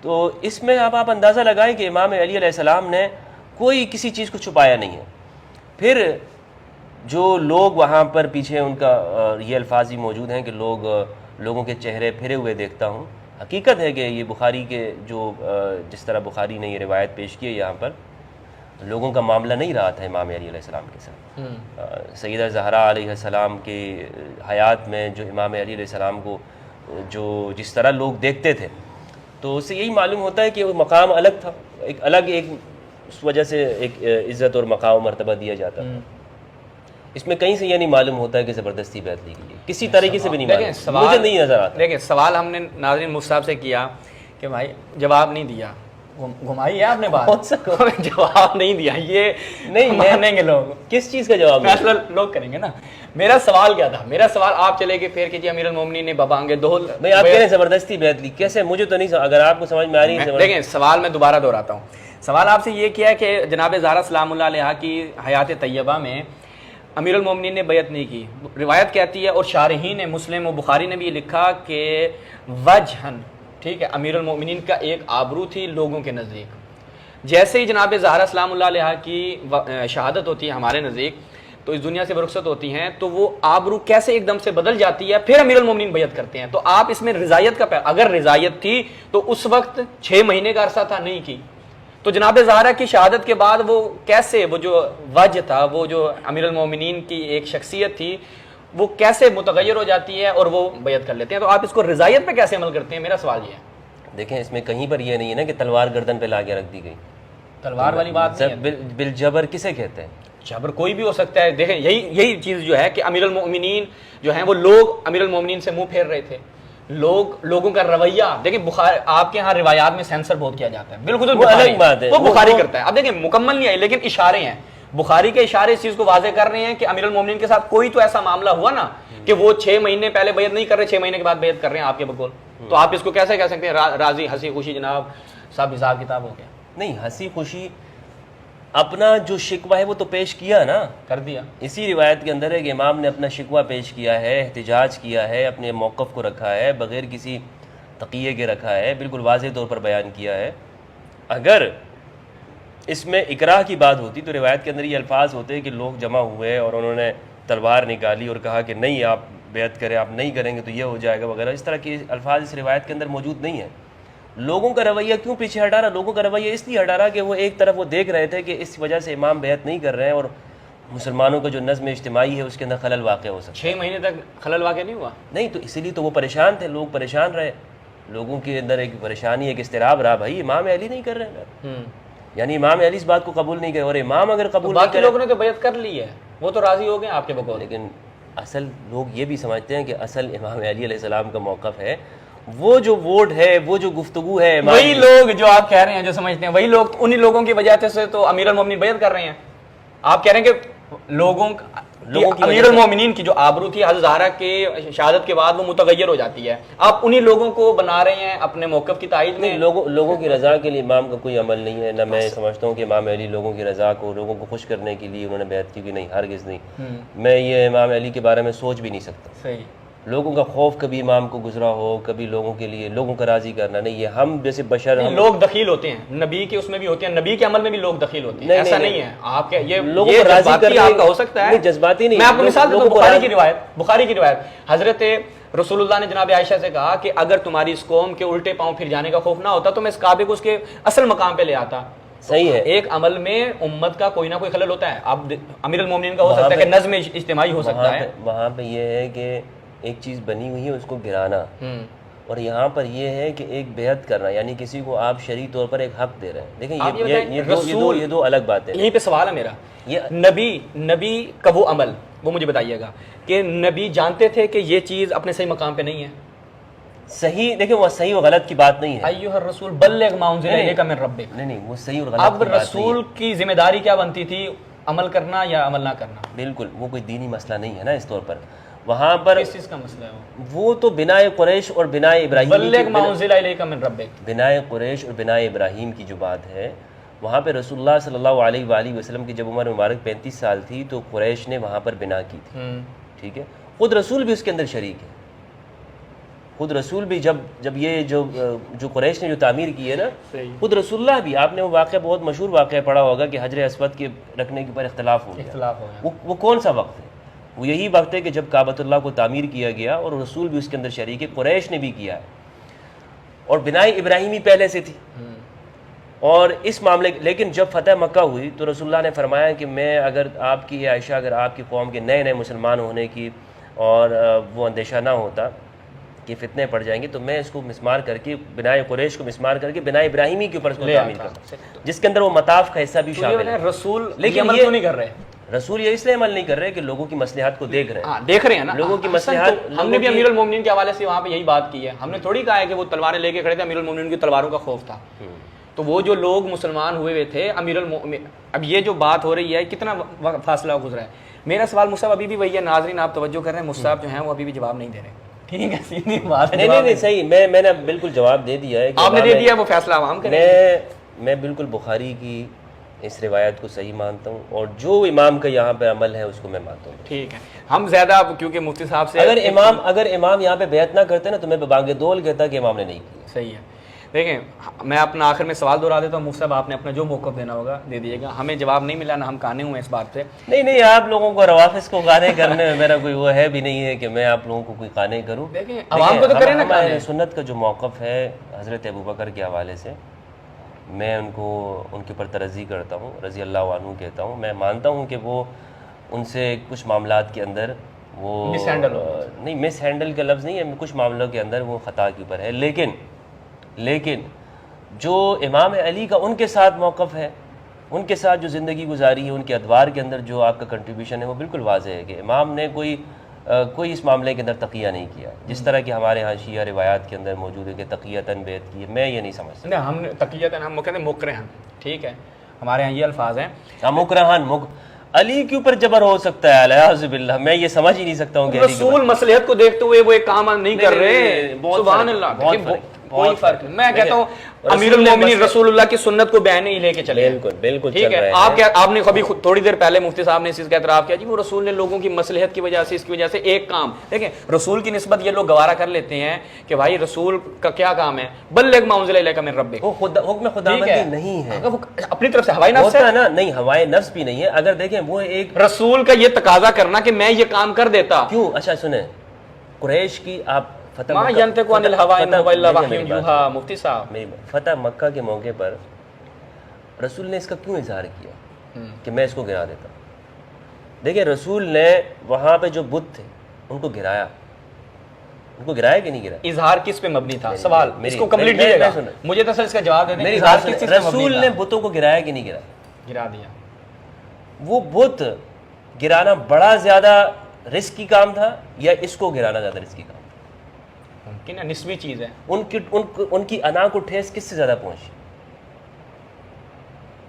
تو اس میں اب آپ اندازہ لگائیں کہ امام علی علیہ السلام نے کوئی کسی چیز کو چھپایا نہیں ہے. پھر جو لوگ وہاں پر پیچھے ان کا یہ الفاظ ہی موجود ہیں کہ لوگوں کے چہرے پھرے ہوئے دیکھتا ہوں. حقیقت ہے کہ یہ بخاری کے جو جس طرح بخاری نے یہ روایت پیش کی ہے یہاں پر لوگوں کا معاملہ نہیں رہا تھا امام علی علیہ السلام کے ساتھ. سیدہ زہرا علیہ السلام کی حیات میں جو امام علی علیہ السلام کو جو جس طرح لوگ دیکھتے تھے تو اس سے یہی معلوم ہوتا ہے کہ وہ مقام الگ تھا، ایک اس وجہ سے ایک عزت اور مقام و مرتبہ دیا جاتا تھا. اس میں کہیں سے یہ نہیں معلوم ہوتا ہے کہ زبردستی بیعت لی گئی، کسی طریقے سے بھی نہیں معلوم، مجھے نہیں نظر آتا. دیکھیں سوال ہم نے ناظرین مفتی صاحب سے کیا کہ بھائی جواب نہیں دیا، گھمائی ہے آپ نے بات، جواب نہیں دیا، یہ نہیں مانیں گے لوگ. کس چیز کا جواب فیصلہ لوگ کریں گے نا. میرا سوال کیا تھا؟ میرا سوال آپ چلے گئے پھر کہ جی امیر المومنین نے بابانگے دول بھائی آپ کہہ رہے ہیں زبردستی بیعت لی، کیسے؟ مجھے تو نہیں، اگر آپ کو سمجھ میں آ رہی ہے. دیکھیں سوال میں دوبارہ دہراتا ہوں. سوال آپ سے یہ کیا ہے کہ جناب زہرا سلام اللہ علیہا کی حیات طیبہ میں امیر المومنین نے بیعت نہیں کی. روایت کہتی ہے اور شارحین مسلم و بخاری نے بھی یہ لکھا کہ وجہن، ٹھیک ہے، امیر المومنین کا ایک آبرو تھی لوگوں کے نزدیک. جیسے ہی جناب زہرا سلام اللہ علیہا کی شہادت ہوتی ہے ہمارے نزدیک تو اس دنیا سے برخصت ہوتی ہیں تو وہ آبرو کیسے ایک دم سے بدل جاتی ہے، پھر امیر المومنین بیعت کرتے ہیں. تو آپ اس میں رضایت کا اگر رضایت تھی تو اس وقت 6 مہینے کا عرصہ تھا، نہیں کی. تو جناب زہرا کی شہادت کے بعد وہ کیسے، وہ جو وجہ تھا، وہ جو امیر المومنین کی ایک شخصیت تھی، وہ کیسے متغیر ہو جاتی ہے اور وہ بیعت کر لیتے ہیں؟ تو آپ اس کو رضایت پہ کیسے عمل کرتے ہیں؟ میرا سوال یہ ہے. دیکھیں اس میں کہیں پر یہ نہیں ہے نا کہ تلوار گردن پہ لا کے رکھ دی گئی. تلوار والی بات نہیں ہے. بالجبر کسے کہتے ہیں؟ جبر کوئی بھی ہو سکتا ہے. دیکھیں یہی چیز جو ہے کہ امیر المومنین جو ہیں وہ لوگ امیر المومنین سے منہ پھیر رہے تھے. لوگوں کا رویہ دیکھیں، بخاری آپ کے ہاں روایات میں سینسر بہت کیا جاتا ہے، بالکل الگ بات ہے، وہ بخاری کرتا ہے. اب دیکھیں مکمل نہیں آئی لیکن اشارے ہیں، بخاری کے اشارے اس چیز کو واضح کر رہے ہیں کہ امیر المومنین کے ساتھ کوئی تو ایسا معاملہ ہوا نا کہ وہ 6 مہینے پہلے بیعت نہیں کر رہے، 6 مہینے کے بعد بیعت کر رہے ہیں آپ کے بقول. تو آپ اس کو کیسے کہہ سکتے ہیں راضی ہنسی خوشی جناب صاحب حساب کتاب ہو گیا؟ نہیں، ہنسی خوشی اپنا جو شکوہ ہے وہ تو پیش کیا نا، کر دیا. اسی روایت کے اندر ہے کہ امام نے اپنا شکوہ پیش کیا ہے، احتجاج کیا ہے، اپنے موقف کو رکھا ہے، بغیر کسی تقیے کے رکھا ہے، بالکل واضح طور پر بیان کیا ہے. اگر اس میں اکراہ کی بات ہوتی تو روایت کے اندر یہ الفاظ ہوتے کہ لوگ جمع ہوئے اور انہوں نے تلوار نکالی اور کہا کہ نہیں آپ بیعت کریں، آپ نہیں کریں گے تو یہ ہو جائے گا وغیرہ. اس طرح کے الفاظ اس روایت کے اندر موجود نہیں ہیں. لوگوں کا رویہ کیوں پیچھے ہٹا رہا؟ لوگوں کا رویہ اس لیے ہٹا رہا کہ وہ ایک طرف وہ دیکھ رہے تھے کہ اس وجہ سے امام بیعت نہیں کر رہے ہیں اور مسلمانوں کا جو نظم اجتماعی ہے اس کے اندر خلل واقع ہو سکتا ہے. 6 مہینے تک خلل واقع نہیں ہوا؟ نہیں، تو اسی لیے تو وہ پریشان تھے، لوگ پریشان رہے، لوگوں کے اندر ایک پریشانی ایک اضطراب رہا، بھائی امام علی نہیں کر رہے ہیں، یعنی امام علی اس بات کو قبول نہیں کرے. اور امام اگر قبول نہیں کرے، لوگوں نے تو بیعت کر لی ہے، وہ تو راضی ہو گئے آپ کے بقول. لیکن اصل لوگ یہ بھی سمجھتے ہیں کہ اصل امام علی علیہ السلام کا موقف ہے، وہ جو ووٹ ہے، وہ جو گفتگو ہے، وہی لوگ جو آپ کہہ رہے ہیں جو سمجھتے ہیں، وہی لوگ انہی لوگوں کی وجہ سے تو امیر المومنین بیعت کر رہے ہیں. آپ کہہ رہے ہیں کہ لوگوں کی امیر المومنین کی جو آبرو تھی حضرت زہرا کے شہادت کے بعد وہ متغیر ہو جاتی ہے، آپ انہی لوگوں کو بنا رہے ہیں اپنے موقف کی تائید میں. لوگوں کی رضا کے لیے امام کا کوئی عمل نہیں ہے. نہ میں سمجھتا ہوں کہ امام علی لوگوں کی رضا کو، لوگوں کو خوش کرنے کے لیے انہوں نے بیعت کی، نہیں، ہرگز نہیں. میں یہ امام علی کے بارے میں سوچ بھی نہیں سکتا. صحیح. لوگوں کا خوف کبھی امام کو گزرا ہو، کبھی لوگوں کے لیے لوگوں کا راضی کرنا نہیں. یہ ہم جیسے بشر لوگ دخیل ہوتے ہیں، نبی کے اس میں بھی ہوتے ہیں، نبی کے عمل میں بھی لوگ دخیل ہوتے ہیں، ایسا نہیں ہے. آپ کے یہ لوگوں کو راضی کرنا آپ کا ہو سکتا ہے، جذباتی نہیں. میں آپ کو مثال دیتا ہوں، بخاری کی روایت حضرت رسول اللہ نے جناب عائشہ سے کہا کہ اگر تمہاری اس قوم کے الٹے پاؤں پھر جانے کا خوف نہ ہوتا تو میں اس کعبے کو اس کے اصل مقام پہ لے آتا. صحیح ہے. ایک عمل میں امت کا کوئی نہ کوئی خلل ہوتا ہے. اب امیر المومنین کا ہو سکتا ہے کہ نظم اجتماعی ہو سکتا ہے. وہاں پہ یہ ہے کہ ایک چیز بنی ہوئی ہے اس کو گرانا، اور یہاں پر یہ ہے کہ ایک بیعت کرنا، یعنی کسی کو آپ شرعی طور پر ایک حق دے رہے ہیں. دیکھیں یہ دو الگ باتیں. یہیں پہ سوال ہے میرا، یہ نبی کا وہ عمل وہ مجھے بتائیے گا کہ نبی جانتے تھے کہ یہ چیز اپنے صحیح مقام پہ نہیں ہے؟ صحیح دیکھیں وہ صحیح و غلط کی بات نہیں ہے. ایھا الرسول بلغ ما انزل الیک من ربک. نہیں وہ صحیح اور غلط اب کی بات نہیں ہے. رسول کی ذمہ داری کیا بنتی تھی، عمل کرنا یا عمل نہ کرنا؟ بالکل وہ کوئی دینی مسئلہ نہیں ہے نا اس طور پر. وہاں پر کس چیز کا مسئلہ ہے وہ تو بناء قریش اور بناء ابراہیم، بلغ ما انزل الیک من ربک، بناء قریش اور بناء ابراہیم کی جو بات ہے، وہاں پہ رسول اللہ صلی اللہ علیہ وآلہ وسلم کی جب عمر مبارک 35 سال تھی تو قریش نے وہاں پر بنا کی تھی. ٹھیک ہے، خود رسول بھی اس کے اندر شریک ہے. خود رسول بھی جب یہ جو قریش نے جو تعمیر کی ہے نا، خود رسول اللہ بھی، آپ نے وہ واقعہ بہت مشہور واقعہ پڑھا ہوگا کہ حجر اسود کے رکھنے کے پر اختلاف ہو گیا. وہ کون سا وقت ہے؟ وہ یہی وقت ہے کہ جب کعبۃ اللہ کو تعمیر کیا گیا اور رسول بھی اس کے اندر شریک ہے، قریش نے بھی کیا ہے. اور بناء ابراہیمی پہلے سے تھی. اور اس معاملے لیکن جب فتح مکہ ہوئی تو رسول اللہ نے فرمایا کہ میں اگر آپ کی عائشہ اگر آپ کی قوم کے نئے مسلمان ہونے کی اور وہ اندیشہ نہ ہوتا کہ فتنے پڑ جائیں گے تو میں اس کو مسمار کر کے بناء قریش کو مسمار کر کے بناء ابراہیمی کے اوپر اس کو تعمیر کرتا، جس کے اندر وہ مطاف کا حصہ بھی شامل ہے. رسول لیکن عمل یہ تو نہیں کر رہے. رسول یہ اس لیے عمل نہیں کر رہے کہ لوگوں کی مصلحت کو دیکھ رہے ہیں. دیکھ رہے ہیں نا لوگوں کی مصلحت. ہم نے بھی امیر المومنین کے حوالے سے وہاں پہ یہی بات کی ہے. ہم نے تھوڑی کہا ہے کہ وہ تلواریں لے کے کھڑے تھے، امیر المومنین کی تلواروں کا خوف تھا. تو وہ جو لوگ مسلمان ہوئے ہوئے تھے امیر المومنین، اب یہ جو بات ہو رہی ہے کتنا فاصلہ گزرا ہے. میرا سوال مصعب ابھی بھی وہی ہے. ناظرین آپ توجہ کر رہے ہیں، مصعب جو ہیں وہ ابھی بھی جواب نہیں دے رہے. ٹھیک ہے، سیدھی بات ہے. نہیں صحیح، میں نے بالکل جواب دے دیا ہے. آپ نے دے دیا، وہ فیصلہ عوام کریں. میں بالکل بخاری کی اس روایت کو صحیح مانتا ہوں اور جو امام کا یہاں پہ عمل ہے اس کو میں مانتا ہوں. ٹھیک ہے، ہم زیادہ کیونکہ مفتی صاحب سے اگر امام یہاں پہ بیعت نہ کرتے نا تو میں بانگ دول کہتا کہ امام نے نہیں کی. صحیح ہے. دیکھیں میں اپنا آخر میں سوال دہرا دیتا ہوں. مفتی صاحب آپ نے اپنا جو موقف دینا ہوگا دے دیجیے گا. ہمیں جواب نہیں ملا، نہ ہم کانے ہوئے اس بات سے. نہیں آپ لوگوں کو روافظ کو قانے کرنے میں میرا کوئی وہ ہے بھی نہیں ہے کہ میں آپ لوگوں کو کوئی قانے کروں. دیکھیں عوام کو تو کریں نا. ہمارے سنت کا جو موقف ہے حضرت ابوبکر کے حوالے سے، میں ان کے اوپر ترضی کرتا ہوں، رضی اللہ عنہ کہتا ہوں. میں مانتا ہوں کہ وہ ان سے کچھ معاملات کے اندر وہ نہیں مس ہینڈل کا لفظ نہیں ہے، کچھ معاملوں کے اندر وہ خطا کے اوپر ہے. لیکن جو امام علی کا ان کے ساتھ موقف ہے، ان کے ساتھ جو زندگی گزاری ہے، ان کے ادوار کے اندر جو آپ کا کنٹریبیوشن ہے، وہ بالکل واضح ہے کہ امام نے کوئی اس معاملے کے اندر تقیہ نہیں کیا جس طرح کہ ہمارے ہاں شیعہ روایات کے اندر موجود ہے کہ تقیتاً بیعت کی. میں یہ نہیں سمجھتا. ہم نے تقیتاً، ہم کہتے ہیں مکرہن. ٹھیک ہے، ہمارے ہاں یہ الفاظ ہیں. مکرہن علی کے اوپر جبر ہو سکتا ہے، اعوذ باللہ. میں یہ سمجھ ہی نہیں سکتا ہوں کہ رسول مصلحت کو دیکھتے ہوئے وہ ایک کام نہیں کر رہے. سبحان اللہ، کوئی فرق نہیں. میں کہتا ہوں امیر المومنین رسول اللہ کی سنت کو بیان ہی لے کے چلے. بالکل ٹھیک ہے. آپ نے کبھی تھوڑی دیر پہلے مفتی صاحب نے اس چیز کا اعتراف کیا جی وہ رسول نے لوگوں کی مصلحت کی وجہ سے، اس کی وجہ سے ایک کام دیکھیں رسول کی نسبت یہ لوگ گوارا کر لیتے ہیں کہ بھائی رسول کا کیا کام ہے، بلغ ما انزل الیک من ربک. وہ حکم خداوندی نہیں ہے، اپنی طرف سے ہوائے نفس ہے نا. نہیں ہوائے نفس بھی نہیں ہے. اگر دیکھیں وہ ایک رسول کا یہ تقاضا کرنا کہ میں یہ کام کر دیتا. کیوں؟ اچھا سنیں، قریش کی آپ مفتی صاحب فتح مکہ کے موقع پر رسول نے اس کا کیوں اظہار کیا کہ میں اس کو گرا دیتا ہوں؟ دیکھیں رسول نے وہاں پہ جو بت تھے ان کو گرایا. ان کو گرایا کہ نہیں گرایا؟ اظہار کس پہ مبنی تھا؟ سوال اس کو کمپلیٹ کیجئے گا. مجھے تو اس کا جواب دے دیں. رسول نے بتوں کو گرایا کہ نہیں گرایا؟ گرا دیا. وہ بت گرانا بڑا زیادہ رسکی کام تھا یا اس کو گرانا زیادہ رسکی کام تھا؟ ممکن ہے، نسبی چیز ہے. ان کی انا کو ٹھیس کس سے زیادہ پہنچی؟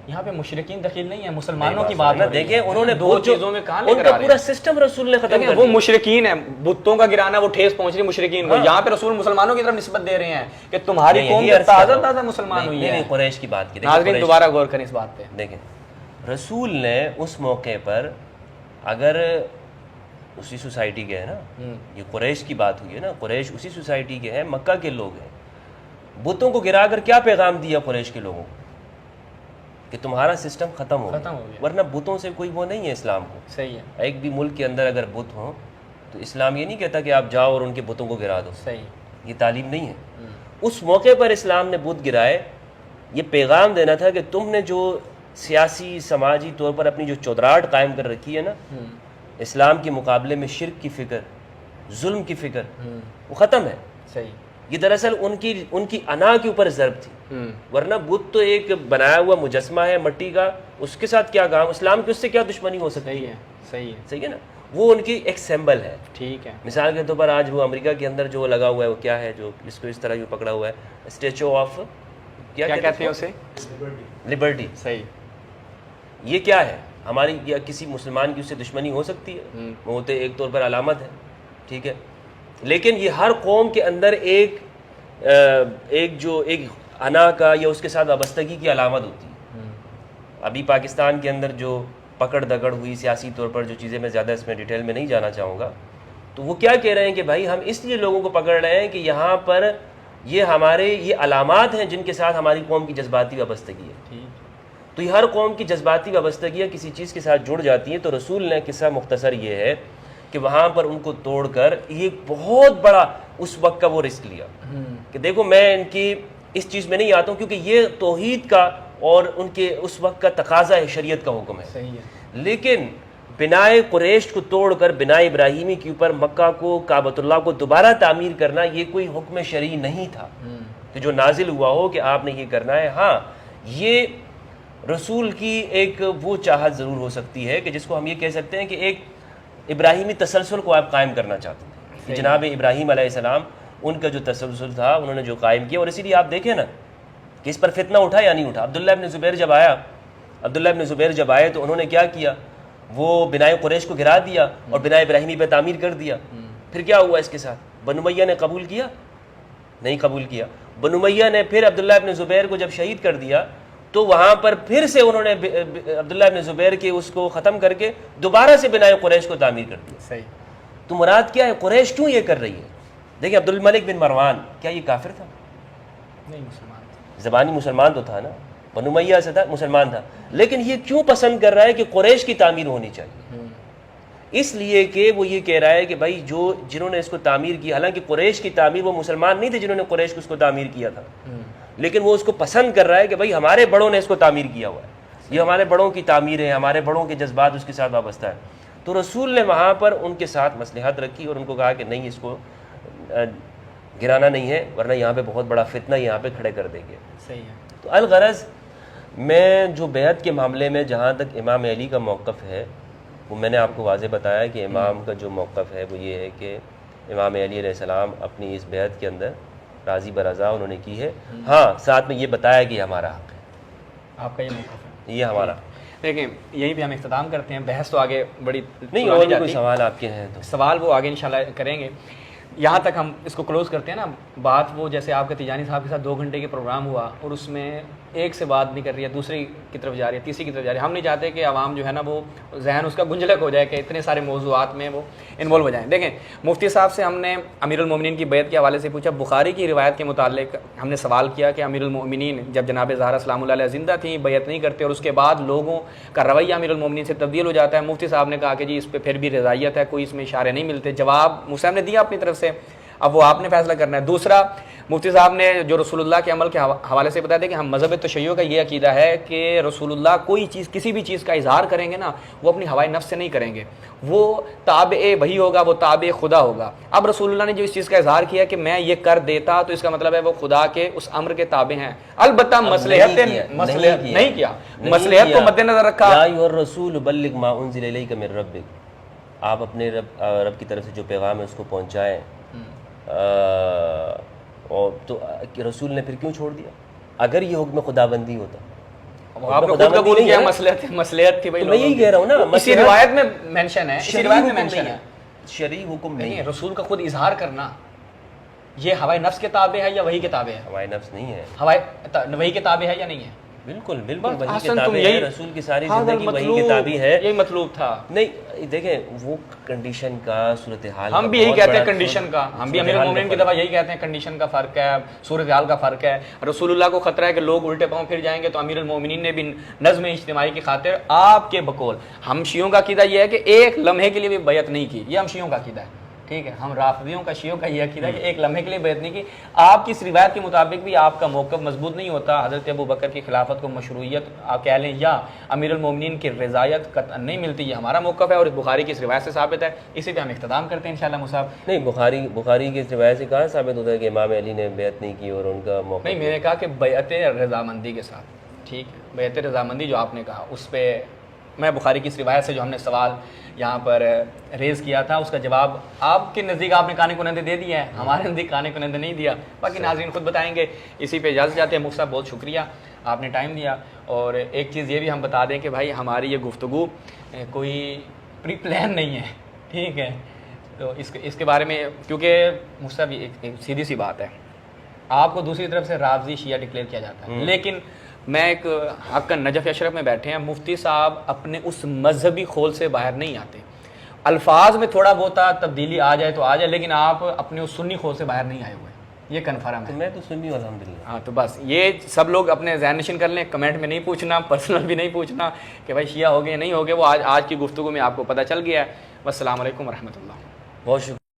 یہاں پہ مشرکین دخیل نہیں ہے، مسلمانوں کی بات ہے. دیکھیں انہوں نے دو چیزوں میں کہاں لے کر آ رہے ہیں. ان کا پورا سسٹم رسول نے ختم کر دیا. وہ مشرکین ہیں، بتوں کا گرانا وہ ٹھیس پہنچ رہی مشرکین کو. یہاں پہ رسول مسلمانوں کی طرف نسبت دے رہے ہیں کہ تمہاری قوم تازہ مسلمان ہوئی ہے. قریش کی بات کی. ناظرین دوبارہ غور کریں اس بات پہ. دیکھیں رسول نے اس موقع پر اگر اسی سوسائٹی کے ہے نا، یہ قریش کی بات ہوئی ہے نا، قریش اسی سوسائٹی کے ہیں، مکہ کے لوگ ہیں. بتوں کو گرا کر کیا پیغام دیا قریش کے لوگوں کو کہ تمہارا سسٹم ختم ہو گیا. ورنہ بتوں سے کوئی وہ نہیں ہے اسلام کو. صحیح ہے. ایک بھی ملک کے اندر اگر بت ہوں تو اسلام یہ نہیں کہتا کہ آپ جاؤ اور ان کے بتوں کو گرا دو. صحیح، یہ تعلیم نہیں ہے. اس موقع پر اسلام نے بت گرائے. یہ پیغام دینا تھا کہ تم نے جو سیاسی سماجی طور پر اپنی جو چودراہٹ قائم کر رکھی ہے نا، اسلام کے مقابلے میں شرک کی فکر، ظلم کی فکر، وہ ختم ہے. صحیح. یہ دراصل ان کی انا کے اوپر ضرب تھی، ورنہ بت تو ایک بنایا ہوا مجسمہ ہے مٹی کا، اس کے ساتھ کیا کام، اسلام کی اس سے کیا دشمنی ہو سکتی ہے؟ صحیح ہے نا، وہ ان کی ایک سمبل ہے. ٹھیک ہے. مثال کے طور پر آج وہ امریکہ کے اندر جو لگا ہوا ہے وہ کیا ہے، جو اس کو اس طرح جو پکڑا ہوا ہے، اسٹیچو آف کیا کہتے ہیں اسے؟ لبرٹی. صحیح. یہ کیا ہے ہماری، یا کسی مسلمان کی اس سے دشمنی ہو سکتی ہے؟ وہ تو ایک طور پر علامت ہے، ٹھیک ہے، لیکن یہ ہر قوم کے اندر ایک انا کا یا اس کے ساتھ وابستگی کی علامت ہوتی ہے. ابھی پاکستان کے اندر جو پکڑ دگڑ ہوئی سیاسی طور پر جو چیزیں، میں زیادہ اس میں ڈیٹیل میں نہیں جانا چاہوں گا، تو وہ کیا کہہ رہے ہیں کہ بھائی ہم اس لیے لوگوں کو پکڑ رہے ہیں کہ یہاں پر یہ علامات ہیں جن کے ساتھ ہماری قوم کی جذباتی وابستگی ہے. تو یہ ہر قوم کی جذباتی وابستگیاں کسی چیز کے ساتھ جڑ جاتی ہیں. تو رسول نے قصہ مختصر یہ ہے کہ وہاں پر ان کو توڑ کر یہ بہت بڑا اس وقت کا وہ رسک لیا کہ دیکھو میں ان کی اس چیز میں نہیں آتا ہوں، کیونکہ یہ توحید کا اور ان کے اس وقت کا تقاضا ہے، شریعت کا حکم ہے. صحیح ہے. کہ بنائے قریش کو توڑ کر بنائے ابراہیمی کے اوپر مکہ کو، کعبۃ اللہ کو دوبارہ تعمیر کرنا، یہ کوئی حکم شرعی نہیں تھا کہ جو نازل ہوا ہو کہ آپ نے یہ کرنا ہے. ہاں، یہ رسول کی ایک وہ چاہت ضرور ہو سکتی ہے کہ جس کو ہم یہ کہہ سکتے ہیں کہ ایک ابراہیمی تسلسل کو آپ قائم کرنا چاہتے تھے. جناب ابراہیم علیہ السلام ان کا جو تسلسل تھا انہوں نے جو قائم کیا، اور اسی لیے آپ دیکھیں نا کہ اس پر فتنہ اٹھا یا نہیں اٹھا. عبداللہ ابن زبیر جب آئے تو انہوں نے کیا کیا، وہ بنائے قریش کو گرا دیا اور بنائے ابراہیمی پہ تعمیر کر دیا. پھر کیا ہوا اس کے ساتھ؟ بنو امیہ نے قبول کیا؟ نہیں قبول کیا. بنو امیہ نے پھر عبداللہ ابن زبیر کو جب شہید کر دیا تو وہاں پر پھر سے انہوں نے عبداللہ ابن زبیر کے اس کو ختم کر کے دوبارہ سے بنائے قریش کو تعمیر کر دیا. صحیح. تو مراد کیا ہے، قریش کیوں یہ کر رہی ہے؟ دیکھیں عبد الملک بن مروان کیا یہ کافر تھا؟ نہیں، مسلمان تھا. زبانی مسلمان تو تھا نا، بنو امیہ سے تھا، مسلمان تھا، لیکن یہ کیوں پسند کر رہا ہے کہ قریش کی تعمیر ہونی چاہیے؟ اس لیے کہ وہ یہ کہہ رہا ہے کہ بھائی جنہوں نے اس کو تعمیر کی، حالانکہ قریش کی تعمیر، وہ مسلمان نہیں تھے جنہوں نے قریش کو اس کو تعمیر کیا تھا، لیکن وہ اس کو پسند کر رہا ہے کہ بھائی ہمارے بڑوں نے اس کو تعمیر کیا ہوا ہے، یہ ہمارے بڑوں کی تعمیر ہے، ہمارے بڑوں کے جذبات اس کے ساتھ وابستہ ہے. تو رسول نے وہاں پر ان کے ساتھ مصلحت رکھی اور ان کو کہا کہ نہیں، اس کو گرانا نہیں ہے، ورنہ یہاں پہ بہت بڑا فتنہ یہاں پہ کھڑے کر دیں گے. صحیح ہے. تو الغرض میں جو بیعت کے معاملے میں جہاں تک امام علی کا موقف ہے وہ میں نے آپ کو واضح بتایا کہ امام کا جو موقف ہے وہ یہ ہے کہ امام علی علیہ السلام اپنی اس بیعت کے اندر راضی برضا انہوں نے کی ہے. ہاں، ساتھ میں یہ بتایا کہ یہ ہمارا حق ہے. آپ کا یہ موقف ہے، یہ ہمارا. دیکھیں یہیں پہ ہم اختتام کرتے ہیں. بحث تو آگے بڑی نہیں، اور کوئی سوال آپ کے ہیں تو سوال وہ آگے انشاءاللہ کریں گے. یہاں تک ہم اس کو کلوز کرتے ہیں نا. بات وہ جیسے آپ کے تیجانی صاحب کے ساتھ 2 گھنٹے کے پروگرام ہوا اور اس میں ایک سے بات نہیں کر رہی ہے، دوسری کی طرف جا رہی ہے، تیسری کی طرف جا رہی ہے. ہم نہیں چاہتے کہ عوام جو ہے نا وہ ذہن اس کا گنجلک ہو جائے کہ اتنے سارے موضوعات میں وہ انوالو ہو جائیں. دیکھیں مفتی صاحب سے ہم نے امیر المومنین کی بیعت کے حوالے سے پوچھا. بخاری کی روایت کے متعلق ہم نے سوال کیا کہ امیر المومنین جب جناب زہرا سلام اللہ علیہ زندہ تھیں بیعت نہیں کرتے اور اس کے بعد لوگوں کا رویہ امیر المومنین سے تبدیل ہو جاتا ہے. مفتی صاحب نے کہا کہ جی اس پہ پھر بھی رضائیت ہے، کوئی اس میں اشارے نہیں ملتے. جواب مسلم نے دیا اپنی طرف سے، اب وہ آپ نے فیصلہ کرنا ہے. دوسرا، مفتی صاحب نے جو رسول اللہ کے عمل کے حوالے سے بتا دیا کہ ہم مذہب تشیع کا یہ عقیدہ ہے کہ رسول اللہ کوئی چیز، کسی بھی چیز کا اظہار کریں گے نا وہ اپنی ہوائے نفس سے نہیں کریں گے، وہ تابع وحی ہوگا، وہ تابع خدا ہوگا. اب رسول اللہ نے جو اس چیز کا اظہار کیا کہ میں یہ کر دیتا تو اس کا مطلب ہے وہ خدا کے اس امر کے تابع ہیں. البتہ مصلحت نہیں کیا، مصلحت کو مد نظر رکھا. یا ایھا الرسول بلغ ما انزل الیک من ربک، آپ اپنے رب کی طرف سے جو پیغام ہے اس کو پہنچائیں. اور تو رسول نے پھر کیوں چھوڑ دیا؟ اگر یہ حکم خدا بندی ہوتا، آپ نے خود قبول کیا مصلحت تھی. میں یہی کہہ رہا ہوں نا، اسی روایت میں مینشن ہے، اسی روایت میں مینشن ہے، شرعی حکم نہیں ہے. رسول کا خود اظہار کرنا یہ ہوائے نفس کے تابع ہے یا وحی کے تابع ہے؟ ہوائے نفس نہیں ہے، ہوائے وحی کے تابع ہے یا نہیں ہے؟ بالکل بالکل وحی کے تابع ہے. رسول کی ساری زندگی وحی کے تابع ہے. یہی مطلوب تھا. نہیں دیکھیں وہ کنڈیشن کا، صورتحال، ہم بھی یہی کہتے ہیں کنڈیشن کا، ہم بھی امیر المومنین کی دفعہ یہی کہتے ہیں کنڈیشن کا فرق ہے، صورتحال کا فرق ہے. رسول اللہ کو خطرہ ہے کہ لوگ الٹے پاؤں پھر جائیں گے تو امیر المومنین نے بھی نظم اجتماعی کی خاطر آپ کے بقول. ہم شیعوں کا عقیدہ یہ ہے کہ ایک لمحے کے لیے بھی بیعت نہیں کی، یہ ہم شیعوں کا عقیدہ ہے. ٹھیک ہے، ہم رافضیوں کا شیعوں کا یہ عقیدہ ہے کہ ایک لمحے کے لیے بیعت نہیں کی. آپ کی اس روایت کے مطابق بھی آپ کا موقف مضبوط نہیں ہوتا. حضرت ابو بکر کی خلافت کو مشروعیت آپ کہہ لیں یا امیر المومنین کی رضایت قطعا نہیں ملتی. یہ ہمارا موقف ہے اور اس بخاری کی اس روایت سے ثابت ہے. اسی پہ ہم اختتام کرتے ہیں انشاءاللہ مصعب. نہیں، بخاری کی اس روایت سے کہاں ثابت ہوتا ہے کہ امام علی نے بیعت نہیں کی اور ان کا موقف؟ نہیں، میں نے کہا کہ بیعت رضامندی کے ساتھ. ٹھیک ہے، بیعت رضامندی جو آپ نے کہا اس پہ میں بخاری کی اس روایت سے جو ہم نے سوال یہاں پر ریز کیا تھا اس کا جواب آپ کے نزدیک آپ نے کانے کنندے دے دیا ہے، ہمارے نزدیک کانے کنندے نہیں دیا. باقی ناظرین خود بتائیں گے. اسی پہ اجازت چاہتے ہیں. مفتی صاحب بہت شکریہ، آپ نے ٹائم دیا. اور ایک چیز یہ بھی ہم بتا دیں کہ بھائی ہماری یہ گفتگو کوئی پری پلان نہیں ہے. ٹھیک ہے، تو اس کے بارے میں کیونکہ مفتی صاحب ایک سیدھی سی بات ہے، آپ کو دوسری طرف سے رافضی شیعہ ڈکلیئر کیا جاتا ہے، لیکن میں ایک حقاً نجف اشرف میں بیٹھے ہیں، مفتی صاحب اپنے اس مذہبی خول سے باہر نہیں آتے. الفاظ میں تھوڑا بہت تبدیلی آ جائے تو آ جائے، لیکن آپ اپنے اس سنی خول سے باہر نہیں آئے ہوئے. یہ کنفرم ہے. میں تو سنی ہوں الحمدللہ. ہاں، تو بس یہ سب لوگ اپنے ذہن نشین کر لیں. کمنٹ میں نہیں پوچھنا، پرسنل بھی نہیں پوچھنا کہ بھائی شیعہ ہو گئے نہیں ہو گئے. وہ آج کی گفتگو میں آپ کو پتہ چل گیا ہے. والسلام علیکم ورحمۃ اللہ. بہت شکریہ.